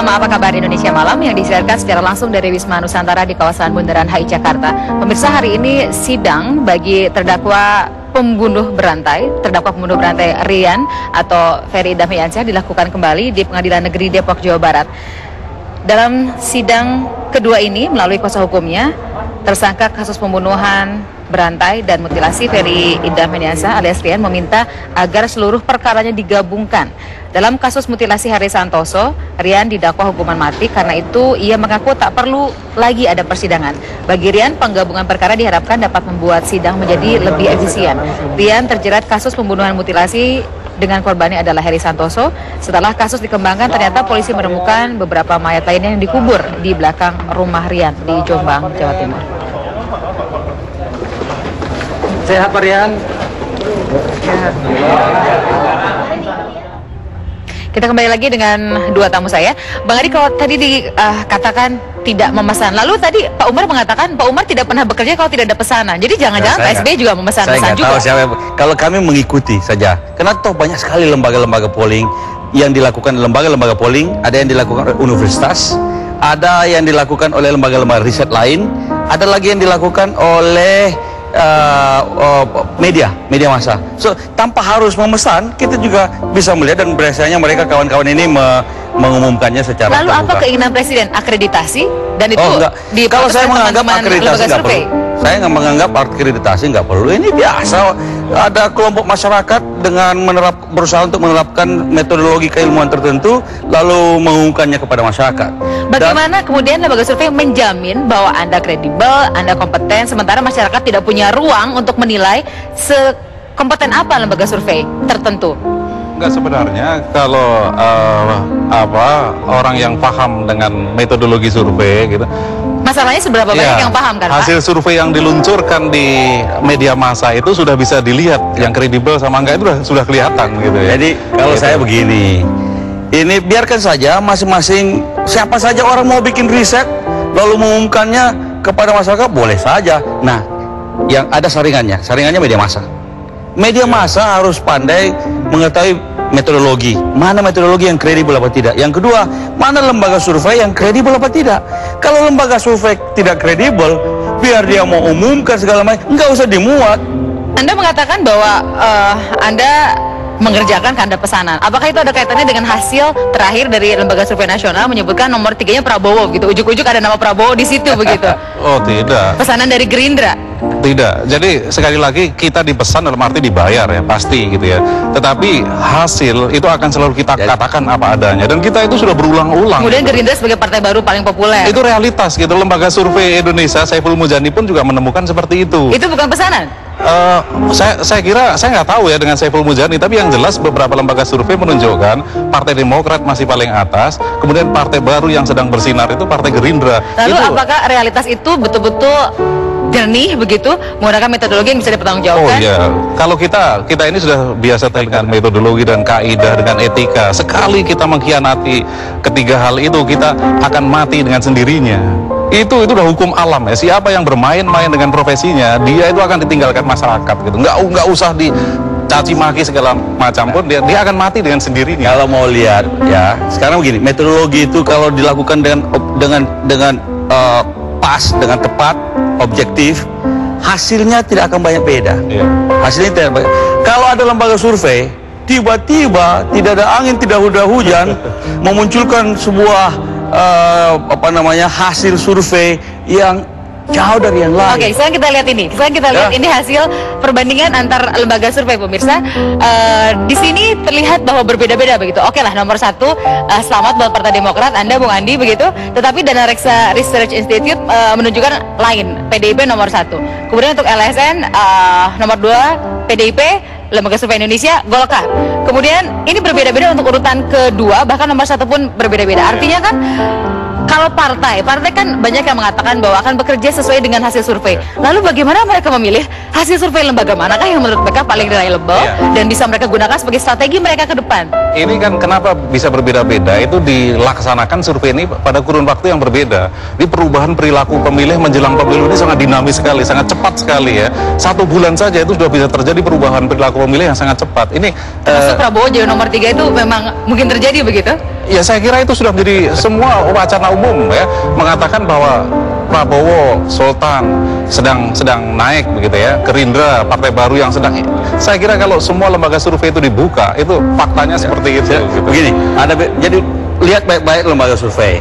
drama Apa Kabar Indonesia Malam yang disiarkan secara langsung dari Wisma Nusantara di kawasan Bundaran HI Jakarta. Pemirsa, hari ini sidang bagi terdakwa pembunuh berantai Rian atau Ferry Idam Heiansyah dilakukan kembali di Pengadilan Negeri Depok, Jawa Barat. Dalam sidang kedua ini, melalui kuasa hukumnya, tersangka kasus pembunuhan berantai dan mutilasi Ferry Idam Heiansyah alias Rian meminta agar seluruh perkaranya digabungkan. Dalam kasus mutilasi Haris Santoso, Rian didakwa hukuman mati, karena itu ia mengaku tak perlu lagi ada persidangan. Bagi Rian, penggabungan perkara diharapkan dapat membuat sidang menjadi lebih efisien. Rian terjerat kasus pembunuhan mutilasi dengan korbannya adalah Haris Santoso. Setelah kasus dikembangkan, ternyata polisi menemukan beberapa mayat lainnya yang dikubur di belakang rumah Rian di Jombang, Jawa Timur. Sehat Pak Rian? Sehat. Kita kembali lagi dengan dua tamu saya. Bang Adi, kalau tadi dikatakan tidak memesan, lalu tadi Pak Umar mengatakan Pak Umar tidak pernah bekerja kalau tidak ada pesanan. Jadi jangan-jangan Pak SBY juga memesan-pesan juga. Saya nggak tahu siapa. Kalau kami mengikuti saja, karena toh banyak sekali lembaga-lembaga polling yang dilakukan, lembaga-lembaga polling, ada yang dilakukan oleh universitas, ada yang dilakukan oleh lembaga-lembaga riset lain, ada lagi yang dilakukan oleh media massa. So tanpa harus memesan, kita juga bisa melihat, dan biasanya mereka kawan-kawan ini mengumumkannya secara Lalu terbuka. Apa keinginan Presiden? Akreditasi? Dan itu kalau saya menganggap akreditasi nggak perlu. Saya nggak menganggap akreditasi nggak perlu. Ini biasa, ada kelompok masyarakat dengan berusaha untuk menerapkan metodologi keilmuan tertentu, lalu mengumumkannya kepada masyarakat. Bagaimana kemudian lembaga survei menjamin bahwa Anda kredibel, Anda kompeten, sementara masyarakat tidak punya ruang untuk menilai sekompeten apa lembaga survei tertentu? Enggak, sebenarnya kalau orang yang paham dengan metodologi survei gitu. Masalahnya seberapa banyak yang paham kan, hasil Pak? survei yang diluncurkan di media massa itu sudah bisa dilihat yang kredibel sama enggak, itu sudah kelihatan gitu ya. Jadi kalau saya begini, ini biarkan saja masing-masing, siapa saja orang mau bikin riset lalu mengumumkannya kepada masyarakat, boleh saja. Nah, yang ada saringannya media massa. Media massa harus pandai mengetahui metodologi, mana metodologi yang kredibel apa tidak. Yang kedua, mana lembaga survei yang kredibel apa tidak. Kalau lembaga survei tidak kredibel, biar dia mau umumkan segala macam, nggak usah dimuat. Anda mengatakan bahwa Anda mengerjakan kanda pesanan. Apakah itu ada kaitannya dengan hasil terakhir dari Lembaga Survei Nasional menyebutkan nomor 3-nya Prabowo gitu? Ujuk-ujuk ada nama Prabowo di situ begitu. Oh, tidak. Pesanan dari Gerindra. Tidak. Jadi sekali lagi kita dipesan dalam arti dibayar ya, pasti gitu ya. Tetapi hasil itu akan selalu kita katakan apa adanya, dan kita itu sudah berulang-ulang. Kemudian gitu. Gerindra sebagai partai baru paling populer. Itu realitas gitu. Lembaga Survei Indonesia Saiful Mujani pun juga menemukan seperti itu. Itu bukan pesanan? Saya kira, saya nggak tahu ya dengan Saiful Mujani, tapi yang jelas beberapa lembaga survei menunjukkan Partai Demokrat masih paling atas, kemudian partai baru yang sedang bersinar itu Partai Gerindra. Lalu apakah realitas itu betul-betul jernih begitu, menggunakan metodologi yang bisa dipertanggungjawabkan? Oh iya, kalau kita ini sudah biasa dengan metodologi dan kaidah dengan etika. Sekali kita mengkhianati ketiga hal itu, kita akan mati dengan sendirinya. Itu udah hukum alam ya. Siapa yang bermain-main dengan profesinya, dia itu akan ditinggalkan masyarakat gitu. Nggak usah dicaci maki segala macam pun, dia akan mati dengan sendirinya. Kalau mau lihat ya, sekarang begini, metodologi itu kalau dilakukan dengan pas, dengan tepat, objektif, hasilnya tidak akan banyak beda. Hasilnya tidak banyak. Kalau ada lembaga survei tiba-tiba tidak ada angin, tidak ada hujan, memunculkan sebuah hasil survei yang jauh dari yang lain. Oke, sekarang kita lihat ini. Ini hasil perbandingan antar lembaga survei, pemirsa. Di sini terlihat bahwa berbeda-beda begitu. Oke lah, nomor 1 selamat buat Partai Demokrat, Anda Bung Andi begitu. Tetapi Dana Reksa Research Institute menunjukkan lain, PDIP nomor 1. Kemudian untuk LSN nomor 2 PDIP, Lembaga Survei Indonesia, Golkar. Kemudian ini berbeda-beda untuk urutan kedua, bahkan nomor 1 pun berbeda-beda. Artinya kan kalau partai kan banyak yang mengatakan bahwa akan bekerja sesuai dengan hasil survei. Lalu bagaimana mereka memilih hasil survei lembaga manakah yang menurut mereka paling reliable dan bisa mereka gunakan sebagai strategi mereka ke depan? Ini kan kenapa bisa berbeda-beda, itu dilaksanakan survei ini pada kurun waktu yang berbeda. Di perubahan perilaku pemilih menjelang pemilu ini sangat dinamis sekali, sangat cepat sekali ya. 1 bulan saja itu sudah bisa terjadi perubahan perilaku pemilih yang sangat cepat. Ini termasuk Prabowo jadi nomor 3 itu memang mungkin terjadi begitu? ya saya kira itu sudah menjadi semua wacana umum ya, mengatakan bahwa Prabowo Sultan sedang naik begitu ya, Gerindra partai baru yang sedang. Saya kira kalau semua lembaga survei itu dibuka, itu faktanya seperti itu. Gitu. Begini, jadi lihat baik-baik lembaga survei.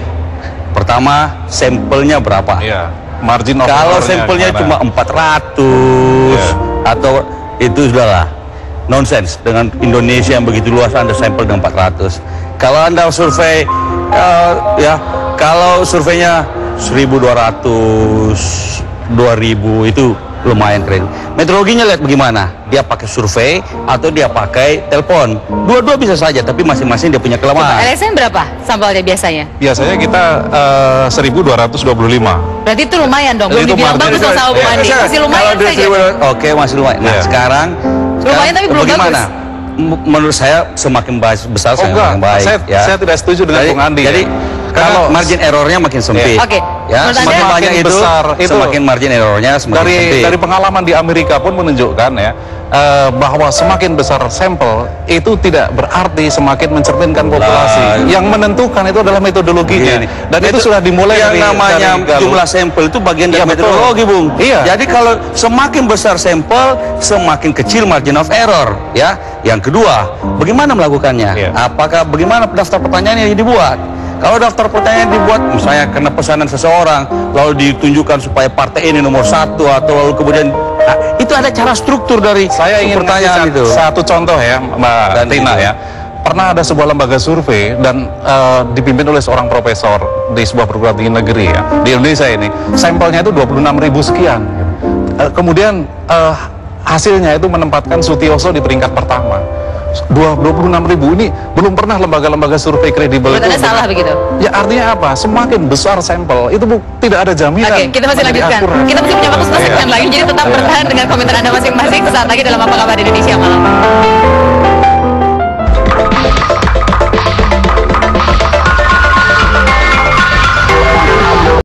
Pertama, sampelnya berapa? Iya. Margin of kalau error-nya sampelnya gimana? cuma 400 atau itu sudahlah nonsense. Dengan Indonesia yang begitu luas, Anda sampel dengan 400. Kalau Anda survei kalau surveinya 1.200 2.000 itu lumayan keren. Metodologinya lihat bagaimana, dia pakai survei atau dia pakai telepon. Dua-dua bisa saja, tapi masing-masing dia punya kelemahan. LSM berapa sampelnya biasanya? Biasanya kita 1.225. Berarti itu lumayan dong, belum Itu dibilang margin. bagus loh sama Bung Andi. Masih lumayan Kalau dia saja. Oke, masih lumayan. Nah, Iya. sekarang Lumayan tapi belum bagaimana? bagus. Menurut saya semakin besar Oh enggak, semakin baik. saya tidak setuju dengan Bung Andi. Jadi kalau Kalau- margin errornya makin sempit. Oke. Ya, Menurut semakin Anda- banyak Semakin itu, besar itu. semakin margin errornya semakin sempit. dari pengalaman di Amerika pun menunjukkan ya bahwa semakin besar sampel itu tidak berarti semakin mencerminkan populasi. Yang menentukan itu adalah metodologinya. Begini. Dan itu sudah dimulai yang dari namanya Gallup. jumlah sampel itu bagian dari Iya, betul. metodologi, Bung. Iya. Jadi kalau semakin besar sampel, semakin kecil margin of error, ya. Yang kedua, bagaimana melakukannya? Iya. Apakah bagaimana daftar pertanyaan yang dibuat? Kalau daftar pertanyaan dibuat, misalnya karena pesanan seseorang, lalu ditunjukkan supaya partai ini nomor 1 atau lalu kemudian, nah, itu ada cara struktur dari Saya ingin pertanyaan ngasih itu. satu contoh ya, Mbak Dan Tina itu. ya. Pernah ada sebuah lembaga survei dan dipimpin oleh seorang profesor di sebuah perguruan tinggi negeri ya di Indonesia ini. Sampelnya itu 26.000 sekian. Kemudian hasilnya itu menempatkan Sutioso di peringkat pertama. 26.000 ini belum pernah lembaga-lembaga survei kredibel Menurut Anda salah begitu? Ya artinya apa? Semakin besar sampel itu tidak ada jaminan. Oke, kita masih menjadi lanjutkan. akurat. Kita masih punya waktu 10 Iya. segmen lagi, jadi tetap Iya. bertahan dengan komentar Anda masing-masing. Sesaat lagi dalam Apa Kabar Indonesia Malam.